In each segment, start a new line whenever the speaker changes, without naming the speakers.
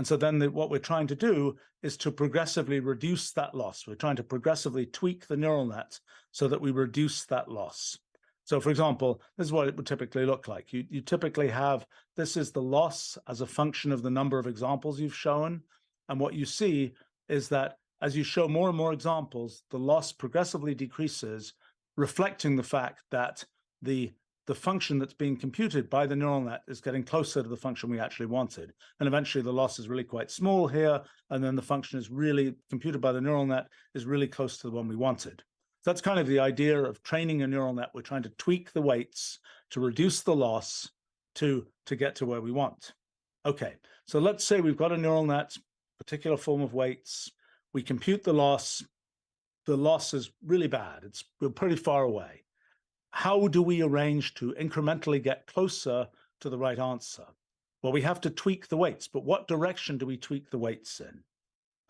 And so then what we're trying to do is to progressively reduce that loss. We're trying to progressively tweak the neural net so that we reduce that loss. So for example, this is what it would typically look like. You typically have, this is the loss as a function of the number of examples you've shown. And what you see is that as you show more and more examples, the loss progressively decreases, reflecting the fact that the function that's being computed by the neural net is getting closer to the function we actually wanted. And eventually the loss is really quite small here, and then the function is really computed by the neural net is really close to the one we wanted. So that's kind of the idea of training a neural net. We're trying to tweak the weights to reduce the loss to get to where we want. Okay, so let's say we've got a neural net, particular form of weights. We compute the loss. The loss is really bad. We're pretty far away. How do we arrange to incrementally get closer to the right answer? Well, we have to tweak the weights, but what direction do we tweak the weights in?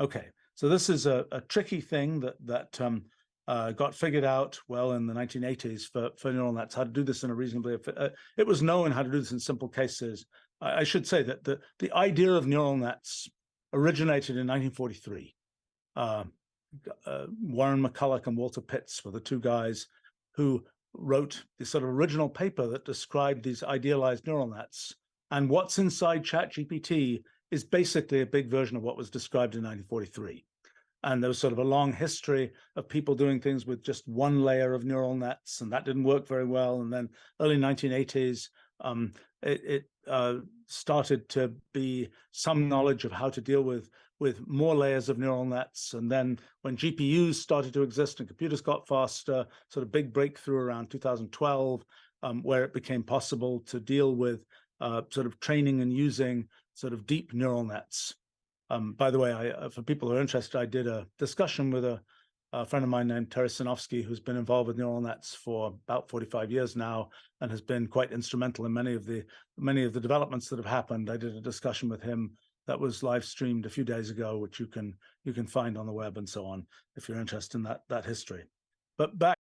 Okay, so this is a tricky thing that got figured out well in the 1980s for neural nets, how to do this in a reasonably, it was known how to do this in simple cases. I should say that the idea of neural nets originated in 1943. Warren McCulloch and Walter Pitts were the two guys who wrote the sort of original paper that described these idealized neural nets. And what's inside ChatGPT is basically a big version of what was described in 1943. And there was sort of a long history of people doing things with just one layer of neural nets, and that didn't work very well. And then early 1980s, it started to be some knowledge of how to deal with more layers of neural nets. And then when GPUs started to exist and computers got faster, sort of big breakthrough around 2012, where it became possible to deal with sort of training and using sort of deep neural nets. By the way, for people who are interested, I did a discussion with a friend of mine named Terry Sinofsky, who's been involved with neural nets for about 45 years now, and has been quite instrumental in many of the developments that have happened. I did a discussion with him that was live streamed a few days ago, which you can find on the web and so on if you're interested in that history. But back